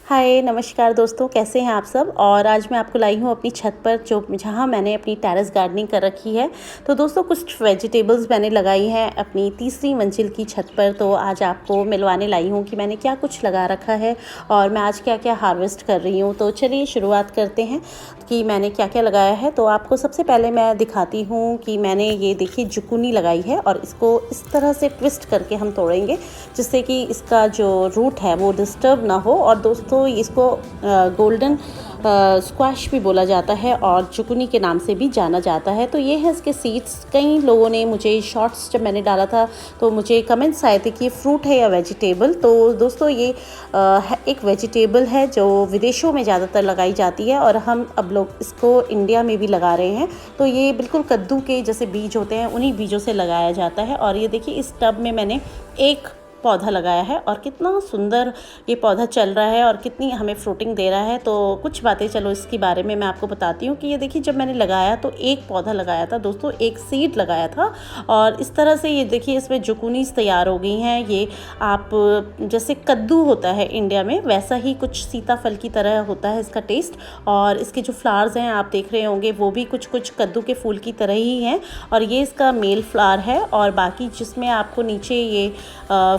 हाय नमस्कार दोस्तों, कैसे हैं आप सब। और आज मैं आपको लाई हूँ अपनी छत पर जहाँ मैंने अपनी टेरेस गार्डनिंग कर रखी है। तो दोस्तों कुछ वेजिटेबल्स मैंने लगाई हैं अपनी तीसरी मंजिल की छत पर। तो आज आपको मिलवाने लाई हूँ कि मैंने क्या कुछ लगा रखा है और मैं आज क्या क्या हार्वेस्ट कर रही हूँ। तो चलिए शुरुआत करते हैं कि मैंने क्या क्या लगाया है। तो आपको सबसे पहले मैं दिखाती हूँ कि मैंने ये देखिए जुकुनी लगाई है और इसको इस तरह से ट्विस्ट करके हम तोड़ेंगे जिससे कि इसका जो रूट है वो डिस्टर्ब ना हो। और दोस्तों इसको गोल्डन स्क्वैश भी बोला जाता है और चुकुनी के नाम से भी जाना जाता है। तो ये है इसके सीड्स। कई लोगों ने मुझे शॉर्ट्स जब मैंने डाला था तो मुझे कमेंट्स आए थे कि ये फ्रूट है या वेजिटेबल। तो दोस्तों ये एक वेजिटेबल है जो विदेशों में ज़्यादातर लगाई जाती है और हम अब लोग इसको इंडिया में भी लगा रहे हैं। तो ये बिल्कुल कद्दू के जैसे बीज होते हैं उन्हीं बीजों से लगाया जाता है। और ये देखिए इस टब में मैंने एक पौधा लगाया है और कितना सुंदर ये पौधा चल रहा है और कितनी हमें फ्रूटिंग दे रहा है। तो कुछ बातें चलो इसके बारे में मैं आपको बताती हूँ कि ये देखिए जब मैंने लगाया तो एक पौधा लगाया था दोस्तों, एक सीड लगाया था और इस तरह से ये देखिए इसमें जुकुनीस तैयार हो गई हैं। ये आप जैसे कद्दू होता है इंडिया में वैसा ही कुछ सीताफल की तरह होता है इसका टेस्ट। और इसके जो फ्लावर्स हैं आप देख रहे होंगे वो भी कुछ कुछ कद्दू के फूल की तरह ही हैं। और ये इसका मेल फ्लावर है और बाकी जिसमें आपको नीचे ये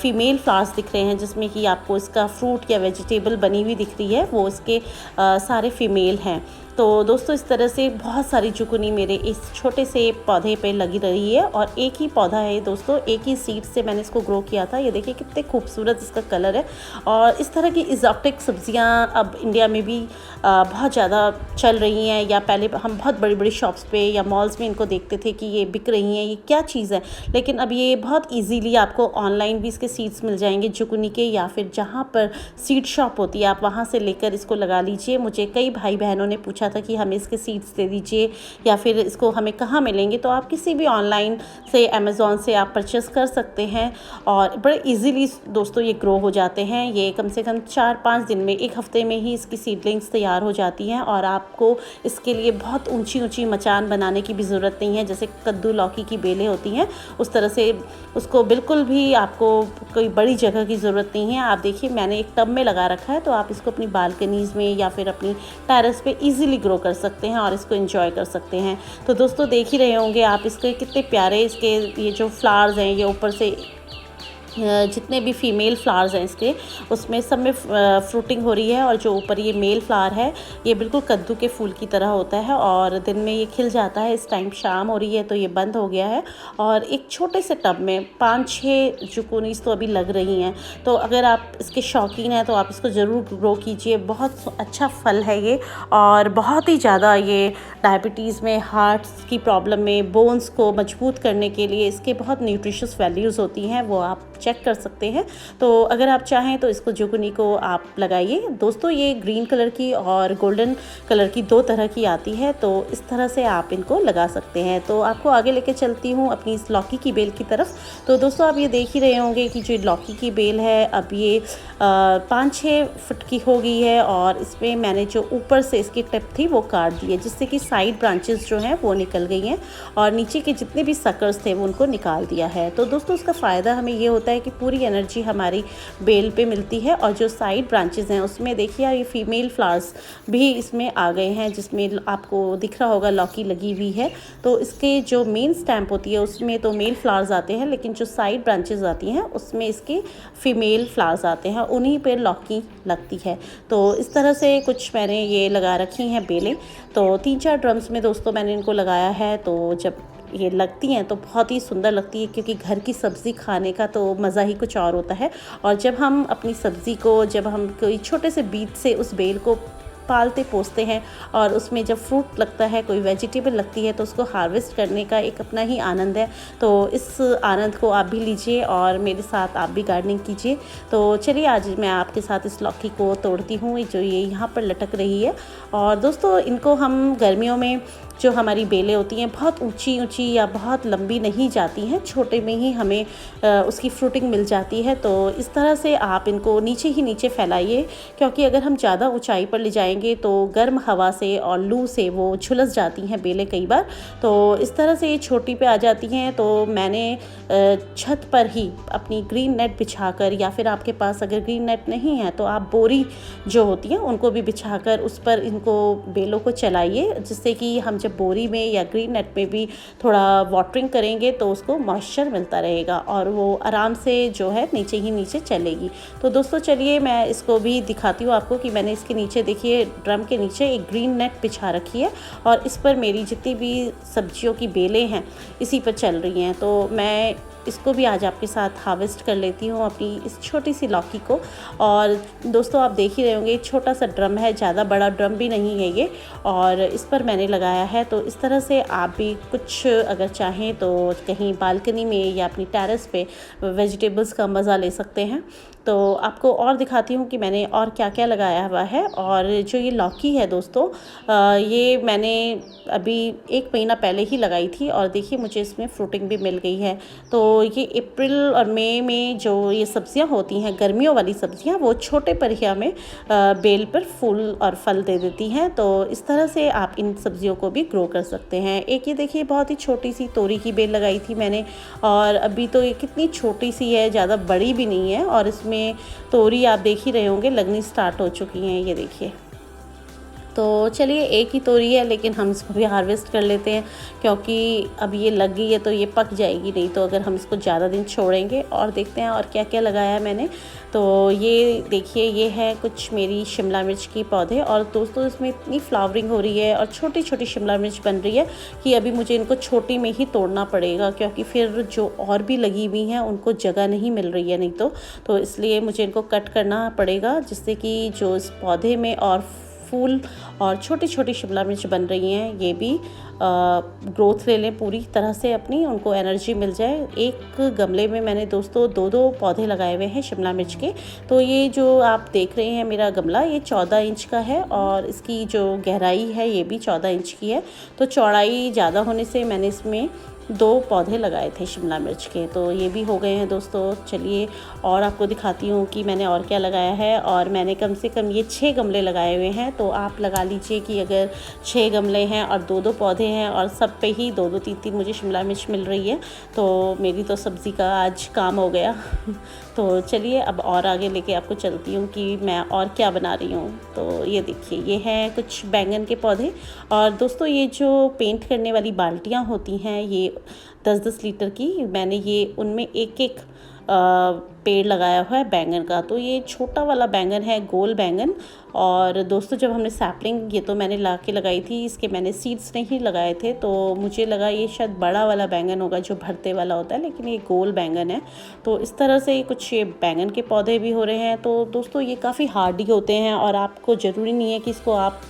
फीमेल फ्लावर्स दिख रहे हैं जिसमें कि आपको इसका फ्रूट या वेजिटेबल बनी हुई दिख रही है वो इसके सारे फीमेल हैं। तो दोस्तों इस तरह से बहुत सारी जुकुनी मेरे इस छोटे से पौधे पे लगी रही है और एक ही पौधा है दोस्तों, एक ही सीड से मैंने इसको ग्रो किया था। ये देखिए कितने खूबसूरत इसका कलर है। और इस तरह की एक्सोटिक सब्जियां अब इंडिया में भी बहुत ज़्यादा चल रही हैं। या पहले हम बहुत बड़ी बड़ी शॉप्स पे या मॉल्स में इनको देखते थे कि ये बिक रही हैं, ये क्या चीज़ है। लेकिन अब ये बहुत ईजीली आपको ऑनलाइन भी इसके सीड्स मिल जाएंगे जुकुनी के, या फिर जहाँ पर सीड शॉप होती है आप वहाँ से लेकर इसको लगा लीजिए। मुझे कई भाई बहनों ने पूछा था कि हमें इसके सीड्स दे दीजिए या फिर इसको हमें कहाँ मिलेंगे। तो आप किसी भी ऑनलाइन से अमेज़ॉन से आप परचेस कर सकते हैं और बड़े इजीली दोस्तों ये ग्रो हो जाते हैं। ये कम से कम 4-5 दिन में, एक हफ्ते में ही इसकी सीडलिंग्स तैयार हो जाती हैं और आपको इसके लिए बहुत ऊंची ऊंची मचान बनाने की भी ज़रूरत नहीं है। जैसे कद्दू लौकी की बेलें होती हैं उस तरह से उसको बिल्कुल भी आपको कोई बड़ी जगह की ज़रूरत नहीं है। आप देखिए मैंने एक टब में लगा रखा है तो आप इसको अपनी बालकनीज़ में या फिर अपनी टेरेस पे इजीली ग्रो कर सकते हैं और इसको एंजॉय कर सकते हैं। तो दोस्तों देख ही रहे होंगे आप इसके कितने प्यारे इसके ये जो फ्लावर्स हैं, ये ऊपर से जितने भी फीमेल फ्लावर्स हैं इसके उसमें सब में फ्रूटिंग हो रही है। और जो ऊपर ये मेल फ्लावर है ये बिल्कुल कद्दू के फूल की तरह होता है और दिन में ये खिल जाता है। इस टाइम शाम हो रही है तो ये बंद हो गया है। और एक छोटे से टब में 5-6 जुकुनीस तो अभी लग रही हैं। तो अगर आप इसके शौकीन हैं तो आप इसको ज़रूर ग्रो कीजिए। बहुत अच्छा फल है ये और बहुत ही ज़्यादा ये डायबिटीज़ में, हार्ट्स की प्रॉब्लम में, बोन्स को मजबूत करने के लिए इसके बहुत न्यूट्रिशियस वैल्यूज़ होती हैं, वो आप चेक कर सकते हैं। तो अगर आप चाहें तो इसको जुकुनी को आप लगाइए। दोस्तों ये ग्रीन कलर की और गोल्डन कलर की 2 तरह की आती है, तो इस तरह से आप इनको लगा सकते हैं। तो आपको आगे लेके चलती हूँ अपनी इस लौकी की बेल की तरफ। तो दोस्तों आप ये देख ही रहे होंगे कि जो लौकी की बेल है अब ये 5-6 फुट की हो गई है और इसमें मैंने जो ऊपर से इसकी टिप थी वो काट दी है जिससे कि साइड ब्रांचेस जो हैं वो निकल गई हैं और नीचे के जितने भी सकर्स थे वो उनको निकाल दिया है। तो दोस्तों उसका फ़ायदा हमें ये होता है कि पूरी एनर्जी हमारी बेल पे मिलती है। और जो साइड ब्रांचेस हैं उसमें देखिए ये फीमेल फ्लावर्स भी इसमें आ गए हैं जिसमें आपको दिख रहा होगा लौकी लगी हुई है। तो इसके जो मेन स्टैम्प होती है उसमें तो मेल फ्लावर्स आते हैं, लेकिन जो साइड ब्रांचेस आती हैं उसमें इसके फीमेल फ्लावर्स आते हैं, उन्हीं पर लौकी लगती है। तो इस तरह से कुछ मैंने ये लगा रखी हैं बेलें। तो 3-4 ड्रम्स में दोस्तों मैंने इनको लगाया है। तो जब ये लगती हैं तो बहुत ही सुंदर लगती है क्योंकि घर की सब्ज़ी खाने का तो मज़ा ही कुछ और होता है। और जब हम अपनी सब्ज़ी को, जब हम कोई छोटे से बीज से उस बेल को पालते पोसते हैं और उसमें जब फ्रूट लगता है, कोई वेजिटेबल लगती है, तो उसको हार्वेस्ट करने का एक अपना ही आनंद है। तो इस आनंद को आप भी लीजिए और मेरे साथ आप भी गार्डनिंग कीजिए। तो चलिए आज मैं आपके साथ इस लौकी को तोड़ती हूँ जो ये यहाँ पर लटक रही है। और दोस्तों इनको हम गर्मियों में जो हमारी बेलें होती हैं बहुत ऊंची ऊंची या बहुत लंबी नहीं जाती हैं, छोटे में ही हमें उसकी फ्रूटिंग मिल जाती है। तो इस तरह से आप इनको नीचे ही नीचे फैलाइए क्योंकि अगर हम ज़्यादा ऊंचाई पर ले जाएंगे लगाएंगे तो गर्म हवा से और लू से वो झुलस जाती हैं बेलें कई बार। तो इस तरह से ये छोटी पे आ जाती हैं। तो मैंने छत पर ही अपनी ग्रीन नेट बिछाकर, या फिर आपके पास अगर ग्रीन नेट नहीं है तो आप बोरी जो होती है उनको भी बिछाकर उस पर इनको बेलों को चलाइए, जिससे कि हम जब बोरी में या ग्रीन नेट में भी थोड़ा वाटरिंग करेंगे तो उसको मॉइस्चर मिलता रहेगा और वो आराम से जो है नीचे ही नीचे चलेगी। तो दोस्तों चलिए मैं इसको भी दिखाती हूँ आपको कि मैंने इसके नीचे, देखिए ड्रम के नीचे एक ग्रीन नेट बिछा रखी है और इस पर मेरी जितनी भी सब्जियों की बेलें हैं इसी पर चल रही हैं। तो मैं इसको भी आज आपके साथ हार्वेस्ट कर लेती हूँ, अपनी इस छोटी सी लौकी को। और दोस्तों आप देख ही रहे होंगे छोटा सा ड्रम है, ज़्यादा बड़ा ड्रम भी नहीं है ये, और इस पर मैंने लगाया है। तो इस तरह से आप भी कुछ अगर चाहें तो कहीं बालकनी में या अपनी टेरेस पे वेजिटेबल्स का मज़ा ले सकते हैं। तो आपको और दिखाती हूँ कि मैंने और क्या क्या लगाया हुआ है। और जो ये लौकी है दोस्तों, ये मैंने अभी 1 महीना पहले ही लगाई थी और देखिए मुझे इसमें फ्रूटिंग भी मिल गई है। तो ये अप्रैल और मई में जो ये सब्जियां होती हैं, गर्मियों वाली सब्जियां, वो छोटे पर ही हमें बेल पर फूल और फल दे देती हैं। तो इस तरह से आप इन सब्जियों को भी ग्रो कर सकते हैं। एक ये देखिए बहुत ही छोटी सी तोरी की बेल लगाई थी मैंने, और अभी तो ये कितनी छोटी सी है, ज़्यादा बड़ी भी नहीं है, और इसमें तोरी आप देख ही रहे होंगे लगनी स्टार्ट हो चुकी हैं, ये देखिए। तो चलिए एक ही तोरी है लेकिन हम इसको भी हार्वेस्ट कर लेते हैं, क्योंकि अब ये लग गई है तो ये पक जाएगी, नहीं तो अगर हम इसको ज़्यादा दिन छोड़ेंगे। और देखते हैं और क्या क्या लगाया है मैंने। तो ये देखिए ये है कुछ मेरी शिमला मिर्च की पौधे, और दोस्तों इसमें इतनी फ्लावरिंग हो रही है और छोटी छोटी शिमला मिर्च बन रही है कि अभी मुझे इनको छोटी में ही तोड़ना पड़ेगा, क्योंकि फिर जो और भी लगी हुई हैं उनको जगह नहीं मिल रही है नहीं तो इसलिए मुझे इनको कट करना पड़ेगा, जिससे कि जो इस पौधे में और फूल और छोटी छोटी शिमला मिर्च बन रही हैं ये भी ग्रोथ ले लें पूरी तरह से अपनी, उनको एनर्जी मिल जाए। एक गमले में मैंने दोस्तों 2-2 पौधे लगाए हुए हैं शिमला मिर्च के। तो ये जो आप देख रहे हैं मेरा गमला, ये 14 इंच का है और इसकी जो गहराई है ये भी 14 इंच की है। तो चौड़ाई ज़्यादा होने से मैंने इसमें 2 पौधे लगाए थे शिमला मिर्च के। तो ये भी हो गए हैं दोस्तों। चलिए और आपको दिखाती हूँ कि मैंने और क्या लगाया है। और मैंने कम से कम ये 6 गमले लगाए हुए हैं। तो आप लगा लीजिए कि अगर 6 गमले हैं और 2-2 पौधे हैं और सब पे ही 2-2 3-3 मुझे शिमला मिर्च मिल रही है, तो मेरी तो सब्ज़ी का आज काम हो गया। तो चलिए अब और आगे लेके आपको चलती हूँ कि मैं और क्या बना रही हूँ। तो ये देखिए ये हैं कुछ बैंगन के पौधे। और दोस्तों ये जो पेंट करने वाली बाल्टियाँ होती हैं, ये 10-10 लीटर की, मैंने ये उनमें एक पेड़ लगाया हुआ है बैंगन का। तो ये छोटा वाला बैंगन है, गोल बैंगन। और दोस्तों जब हमने सैपलिंग, ये तो मैंने ला के लगाई थी, इसके मैंने सीड्स नहीं लगाए थे, तो मुझे लगा ये शायद बड़ा वाला बैंगन होगा जो भरते वाला होता है, लेकिन ये गोल बैंगन है। तो इस तरह से कुछ ये बैंगन के पौधे भी हो रहे हैं। तो दोस्तों ये काफ़ी हार्डी होते हैं और आपको ज़रूरी नहीं है कि इसको आप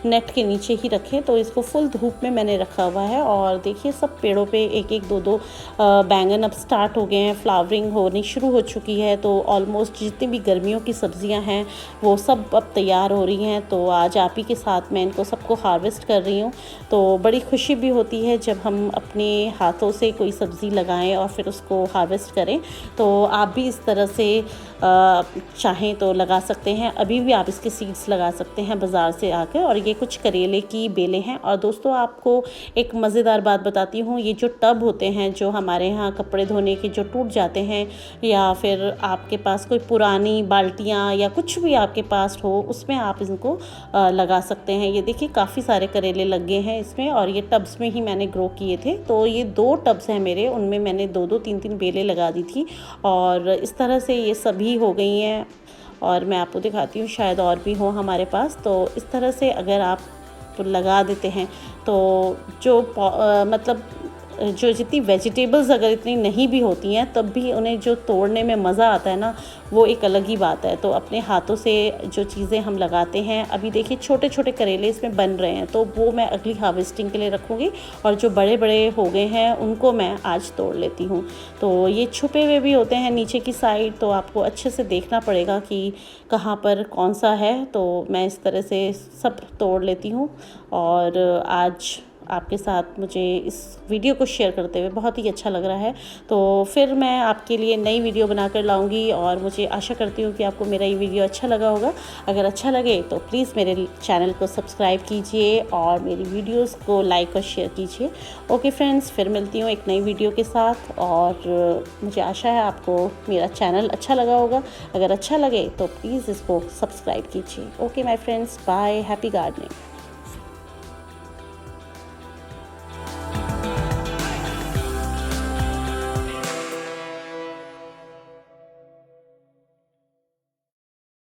नेट के नीचे ही रखें। तो इसको फुल धूप में मैंने रखा हुआ है। और देखिए सब पेड़ों पे 1-1 2-2 बैंगन अब स्टार्ट हो गए हैं, फ्लावरिंग होनी शुरू हो चुकी है। तो ऑलमोस्ट जितनी भी गर्मियों की सब्जियां हैं वो सब अब तैयार हो रही हैं। तो आज आप ही के साथ मैं इनको सबको हार्वेस्ट कर रही हूँ। तो बड़ी खुशी भी होती है जब हम अपने हाथों से कोई सब्ज़ी लगाएं और फिर उसको हार्वेस्ट करें। तो आप भी इस तरह से चाहें तो लगा सकते हैं। अभी भी आप इसके सीड्स लगा सकते हैं बाज़ार से आकर। और ये कुछ करेले की बेलें हैं। और दोस्तों आपको एक मज़ेदार बात बताती हूँ, ये जो टब होते हैं जो हमारे यहाँ कपड़े धोने के जो टूट जाते हैं, या फिर आपके पास कोई पुरानी बाल्टियाँ या कुछ भी आपके पास हो, उसमें आप इनको लगा सकते हैं। ये देखिए काफ़ी सारे करेले लग गए हैं इसमें, और ये टब्स में ही मैंने ग्रो किए थे। तो ये 2 टब्स हैं मेरे, उनमें मैंने 2-2 3-3 बेलें लगा दी थी। और इस तरह से ये सभी हो गई हैं। और मैं आपको दिखाती हूँ, शायद और भी हो हमारे पास। तो इस तरह से अगर आप लगा देते हैं तो जो मतलब जो जितनी वेजिटेबल्स अगर इतनी नहीं भी होती हैं तब भी उन्हें जो तोड़ने में मज़ा आता है ना, वो एक अलग ही बात है। तो अपने हाथों से जो चीज़ें हम लगाते हैं, अभी देखिए छोटे छोटे करेले इसमें बन रहे हैं, तो वो मैं अगली हार्वेस्टिंग के लिए रखूँगी। और जो बड़े बड़े हो गए हैं उनको मैं आज तोड़ लेती हूँ। तो ये छुपे हुए भी होते हैं नीचे की साइड, तो आपको अच्छे से देखना पड़ेगा कि कहाँ पर कौन सा है। तो मैं इस तरह से सब तोड़ लेती हूँ और आज आपके साथ मुझे इस वीडियो को शेयर करते हुए बहुत ही अच्छा लग रहा है। तो फिर मैं आपके लिए नई वीडियो बनाकर लाऊंगी और मुझे आशा करती हूँ कि आपको मेरा ये वीडियो अच्छा लगा होगा। अगर अच्छा लगे तो प्लीज़ मेरे चैनल को सब्सक्राइब कीजिए और मेरी वीडियोस को लाइक और शेयर कीजिए। ओके फ्रेंड्स, फिर मिलती हूँ एक नई वीडियो के साथ और मुझे आशा है आपको मेरा चैनल अच्छा लगा होगा। अगर अच्छा लगे तो प्लीज़ इसको सब्सक्राइब कीजिए। Okay my friends, bye, happy gardening.